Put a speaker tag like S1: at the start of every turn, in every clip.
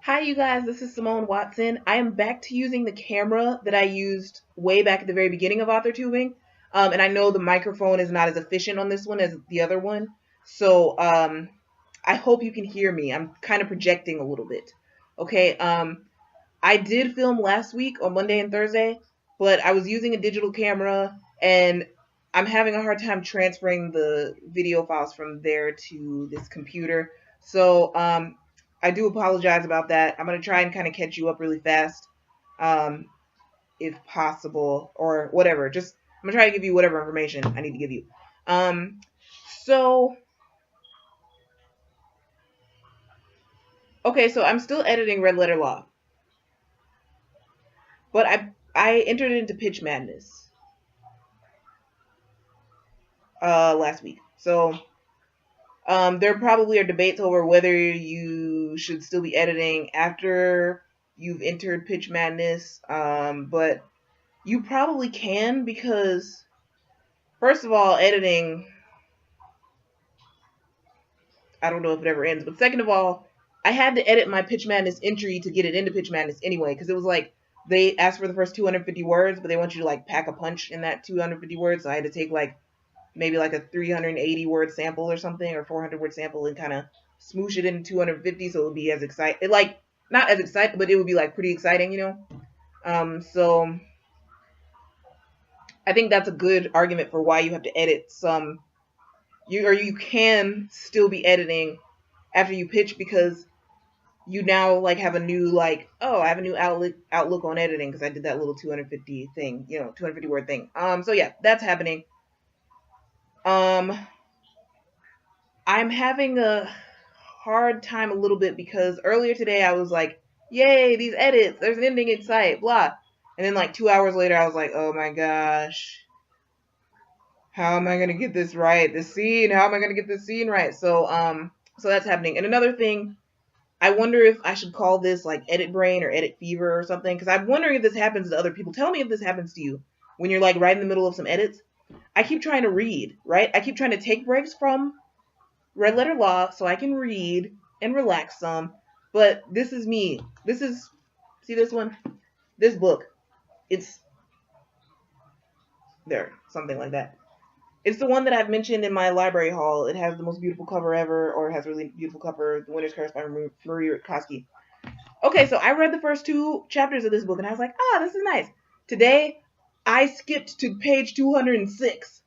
S1: Hi, you guys. This is Simone Watson. I am back to using the camera that I used way back at the very beginning of AuthorTubing. And I know the microphone is not as efficient on this one as the other one. So I hope you can hear me. I'm kind of projecting a little bit. Okay. I did film last week on Monday and Thursday, but I was using a digital camera and I'm having a hard time transferring the video files from there to this computer. So I do apologize about that. I'm going to try and kind of catch you up really fast, um, if possible, or whatever. Just I'm going to try to give you whatever information I need to give you. Um, so, okay, so I'm still editing Red Letter Law, but I entered into Pitch Madness last week. So there probably are debates over whether you should still be editing after you've entered Pitch Madness, but you probably can because, first of all, editing, I don't know if it ever ends, but second of all, I had to edit my Pitch Madness entry to get it into Pitch Madness anyway because it was like they asked for the first 250 words, but they want you to like pack a punch in that 250 words, so I had to take like maybe like a 380 word sample or something, or 400 word sample, and kind of smoosh it into 250 so it would be as exciting, like not as exciting, but it would be like pretty exciting, you know. So I think that's a good argument for why you have to edit some. You can still be editing after you pitch because you now like have a new, like, oh, I have a new outlook on editing because I did that little 250 thing, 250 word thing. So yeah, that's happening. Um, I'm having a hard time a little bit because earlier today I was like, yay, these edits, there's an ending in sight, blah. And then like 2 hours later I was like, oh my gosh, how am I gonna get this right? This scene, how am I gonna get this scene right? So that's happening. And another thing, I wonder if I should call this like edit brain or edit fever or something, because I'm wondering if this happens to other people. Tell me if this happens to you when you're like right in the middle of some edits. I keep trying to read, right? I keep trying to take breaks from Red Letter Law so I can read and relax some. But this is me. This is, see this one? This book. It's there, something like that. It's the one that I've mentioned in my library haul. It has the most beautiful cover ever, or it has a really beautiful cover, The Winter's Curse by Marie Rutkoski. Okay, so I read the first two chapters of this book and I was like, ah, this is nice. Today, I skipped to page 206.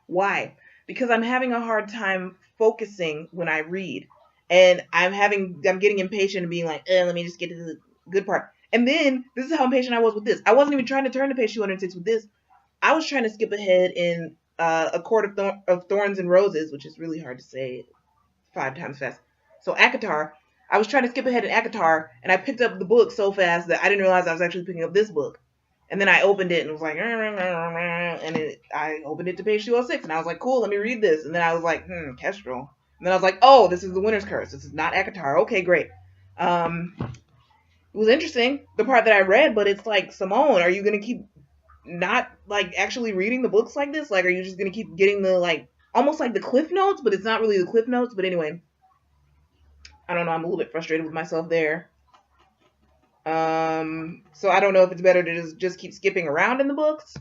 S1: Why? Because I'm having a hard time focusing when I read. And I'm getting impatient and being like, let me just get to the good part. And then, this is how impatient I was with this. I wasn't even trying to turn to page 206 with this. I was trying to skip ahead in A Court of Thorns and Roses, which is really hard to say 5 times fast. So ACOTAR, I was trying to skip ahead in ACOTAR, and I picked up the book so fast that I didn't realize I was actually picking up this book. And then I opened it and was like, I opened it to page 206, and I was like, cool, let me read this. And then I was like, Kestrel. And then I was like, oh, this is The Winter's Curse. This is not ACOTAR. Okay, great. It was interesting, the part that I read, but it's like, Simone, are you going to keep not like actually reading the books like this? Like, are you just going to keep getting the like, almost like the cliff notes, but it's not really the cliff notes? But anyway, I don't know. I'm a little bit frustrated with myself there. So I don't know if it's better to just keep skipping around in the books,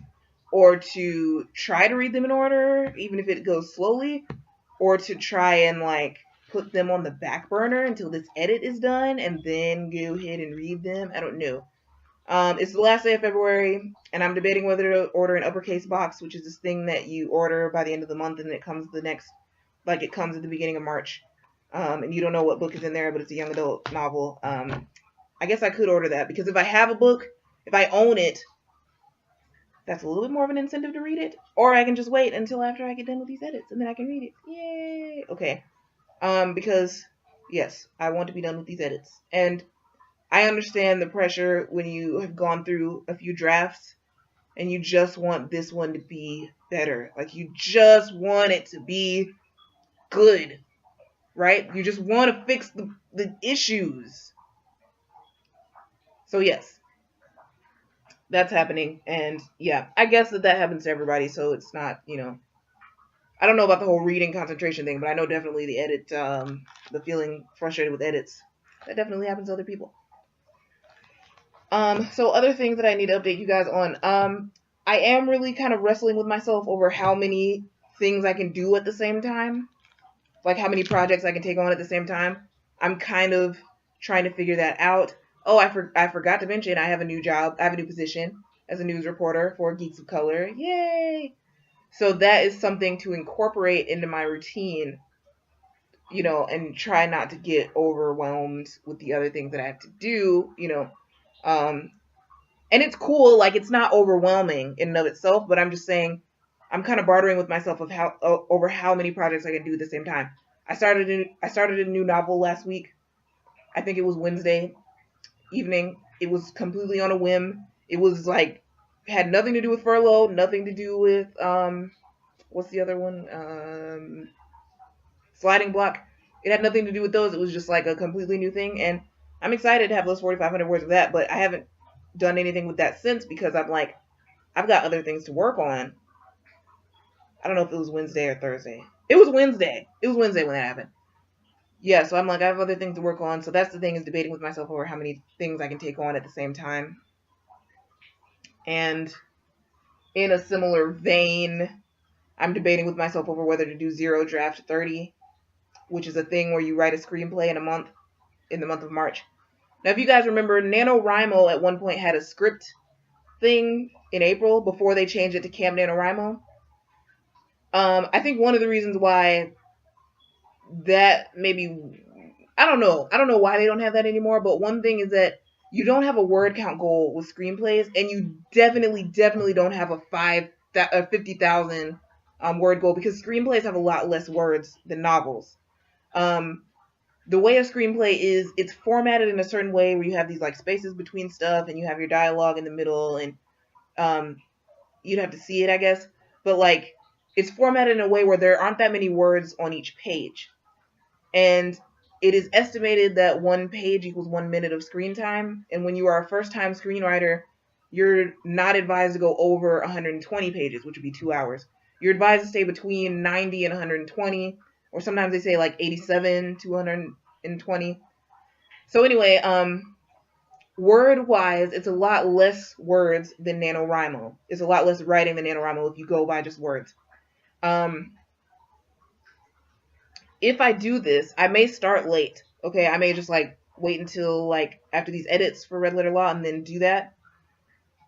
S1: or to try to read them in order, even if it goes slowly, or to try and like put them on the back burner until this edit is done and then go ahead and read them. I don't know. It's the last day of February, and I'm debating whether to order an uppercase box, which is this thing that you order by the end of the month, and it comes it comes at the beginning of March. And you don't know what book is in there, but it's a young adult novel. I guess I could order that because if I have a book, if I own it, that's a little bit more of an incentive to read it. Or I can just wait until after I get done with these edits and then I can read it. Yay! Okay. Because yes, I want to be done with these edits. And I understand the pressure when you have gone through a few drafts and you just want this one to be better. Like, you just want it to be good, right? You just want to fix the issues. So yes, that's happening. And yeah, I guess that happens to everybody. So it's not, I don't know about the whole reading concentration thing, but I know definitely the feeling frustrated with edits. That definitely happens to other people. So other things that I need to update you guys on. I am really kind of wrestling with myself over how many things I can do at the same time. Like how many projects I can take on at the same time. I'm kind of trying to figure that out. Oh, I forgot to mention I have a new job. I have a new position as a news reporter for Geeks of Color. Yay! So that is something to incorporate into my routine, and try not to get overwhelmed with the other things that I have to do. Um, and it's cool, like it's not overwhelming in and of itself, but I'm just saying I'm kind of bartering with myself of over how many projects I can do at the same time. I started a new novel last week. I think it was Wednesday evening. It was completely on a whim. It was like had nothing to do with furlough, nothing to do with what's the other one? Sliding block. It had nothing to do with those. It was just like a completely new thing, and I'm excited to have those 4,500 words of that. But I haven't done anything with that since because I'm like, I've got other things to work on. I don't know if it was Wednesday or Thursday. It was Wednesday. It was Wednesday when that happened. Yeah, so I'm like, I have other things to work on. So that's the thing, is debating with myself over how many things I can take on at the same time. And in a similar vein, I'm debating with myself over whether to do 0 draft 30, which is a thing where you write a screenplay in the month of March. Now, if you guys remember, NaNoWriMo at one point had a script thing in April before they changed it to Camp NaNoWriMo. I think one of the reasons why that maybe, I don't know why they don't have that anymore, but one thing is that you don't have a word count goal with screenplays, and you definitely don't have a 50,000 word goal, because screenplays have a lot less words than novels. The way a screenplay is, it's formatted in a certain way where you have these like spaces between stuff, and you have your dialogue in the middle, and you'd have to see it, I guess, but like it's formatted in a way where there aren't that many words on each page. And it is estimated that 1 page equals 1 minute of screen time. And when you are a first-time screenwriter, you're not advised to go over 120 pages, which would be 2 hours. You're advised to stay between 90 and 120, or sometimes they say like 87 to 120. So anyway, word-wise, it's a lot less words than NaNoWriMo. It's a lot less writing than NaNoWriMo if you go by just words. If I do this, I may start late. Okay, I may just like wait until like after these edits for Red Letter Law and then do that.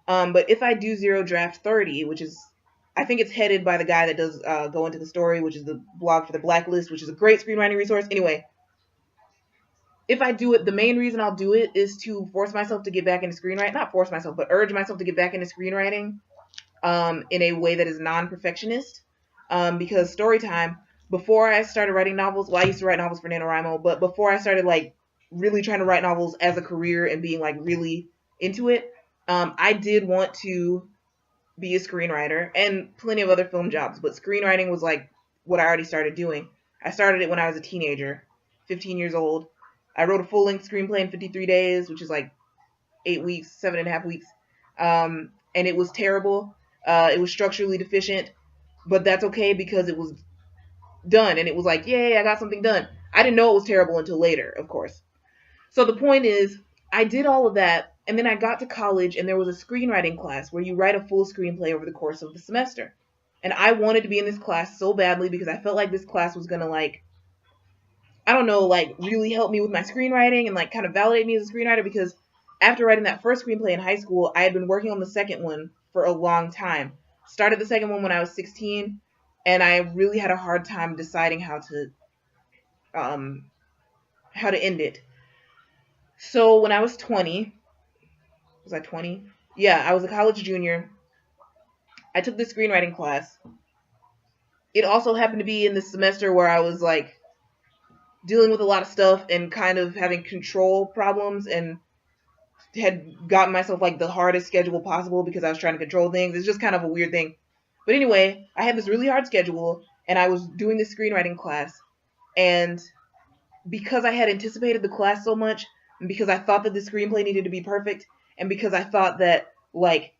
S1: But if I do 0 draft 30, which is, I think it's headed by the guy that does Go Into the Story, which is the blog for the Blacklist, which is a great screenwriting resource. Anyway, if I do it, the main reason I'll do it is to force myself to get back into screenwriting. Not force myself, but urge myself to get back into screenwriting in a way that is non-perfectionist. Because Storytime, before I started writing novels, well, I used to write novels for NaNoWriMo, but before I started like really trying to write novels as a career and being like really into it, I did want to be a screenwriter and plenty of other film jobs, but screenwriting was like what I already started doing. I started it when I was a teenager, 15 years old. I wrote a full-length screenplay in 53 days, which is like 8 weeks, 7.5 weeks. And it was terrible. It was structurally deficient, but that's okay because it was done. And it was like, yay, I got something done. I didn't know it was terrible until later, of course. So the point is, I did all of that, and then I got to college, and there was a screenwriting class where you write a full screenplay over the course of the semester. And I wanted to be in this class so badly because I felt like this class was going to, like, I don't know, like, really help me with my screenwriting and, like, kind of validate me as a screenwriter, because after writing that first screenplay in high school, I had been working on the second one for a long time. Started the second one when I was 16, and I really had a hard time deciding how to end it. So when I was 20, was I 20? Yeah, I was a college junior. I took this screenwriting class. It also happened to be in the semester where I was like dealing with a lot of stuff and kind of having control problems, and had gotten myself like the hardest schedule possible because I was trying to control things. It's just kind of a weird thing. But anyway, I had this really hard schedule, and I was doing this screenwriting class, and because I had anticipated the class so much, and because I thought that the screenplay needed to be perfect, and because I thought that, like,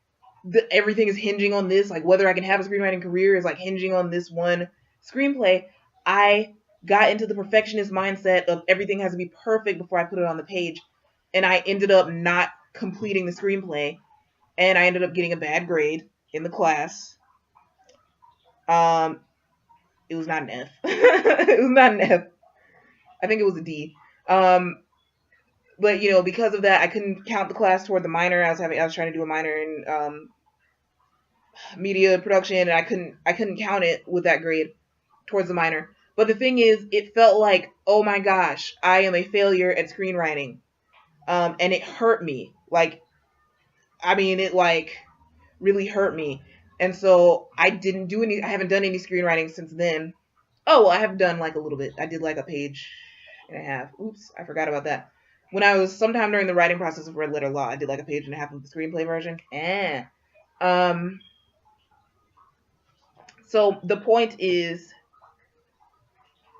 S1: everything is hinging on this, like, whether I can have a screenwriting career is, like, hinging on this one screenplay, I got into the perfectionist mindset of everything has to be perfect before I put it on the page. And I ended up not completing the screenplay. And I ended up getting a bad grade in the class. It was not an F. It was not an F. I think it was a D. But because of that, I couldn't count the class toward the minor. I was trying to do a minor in media production, and I couldn't count it with that grade towards the minor. But the thing is, it felt like, oh my gosh, I am a failure at screenwriting, and it hurt me. It really hurt me, and so I didn't do any. I haven't done any screenwriting since then. Oh, well, I have done like a little bit. I did like a page and a half. Oops, I forgot about that. When I was sometime during the writing process of Red Letter Law, I did like a page and a half of the screenplay version. So the point is,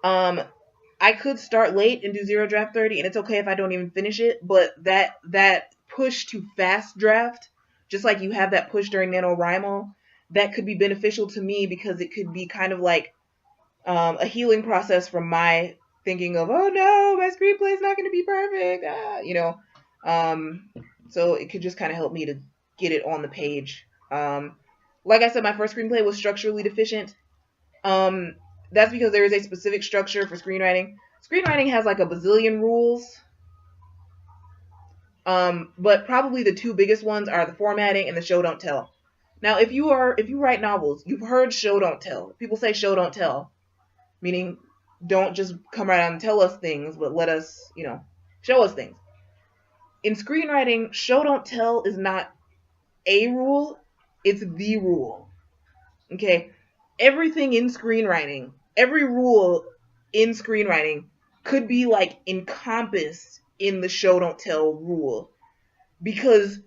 S1: I could start late and do 0 draft 30, and it's okay if I don't even finish it. But that push to fast draft, just like you have that push during NaNoWriMo, that could be beneficial to me because it could be kind of like a healing process from my thinking of, oh no, my screenplay is not going to be perfect, so it could just kind of help me to get it on the page. Like I said, my first screenplay was structurally deficient. That's because there is a specific structure for screenwriting. Screenwriting has like a bazillion rules, but probably the two biggest ones are the formatting and the show don't tell. Now, if you write novels, you've heard show don't tell. People say show don't tell, meaning don't just come right out and tell us things, but let us, show us things. In screenwriting, show don't tell is not a rule, it's the rule. Okay? Everything in screenwriting, every rule in screenwriting could be like encompassed in the show don't tell rule, because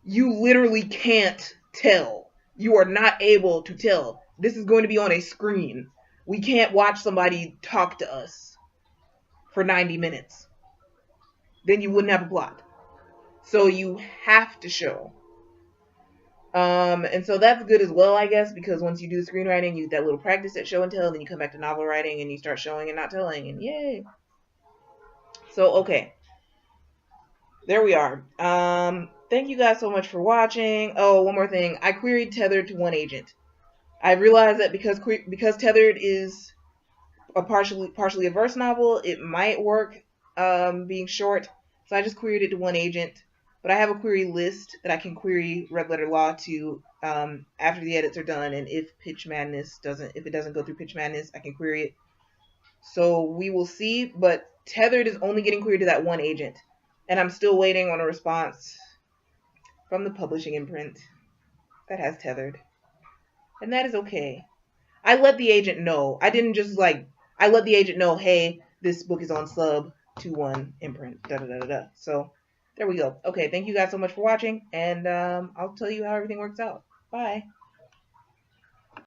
S1: you literally can't tell. You are not able to tell. This is going to be on a screen. We can't watch somebody talk to us for 90 minutes. Then you wouldn't have a plot. So you have to show. And so that's good as well, I guess, because once you do the screenwriting, you get that little practice at show and tell, and then you come back to novel writing and you start showing and not telling, and yay. So, okay. There we are. Thank you guys so much for watching. Oh, one more thing. I queried Tethered to one agent. I realized that because Tethered is a partially a verse novel, it might work being short. So I just queried it to one agent. But I have a query list that I can query Red Letter Law to after the edits are done, and if it doesn't go through Pitch Madness, I can query it. So we will see. But Tethered is only getting queried to that one agent, and I'm still waiting on a response from the publishing imprint that has Tethered. And that is okay. I let the agent know. I didn't just I let the agent know, hey, this book is on sub to one imprint. So there we go. Okay, thank you guys so much for watching, and I'll tell you how everything works out. Bye.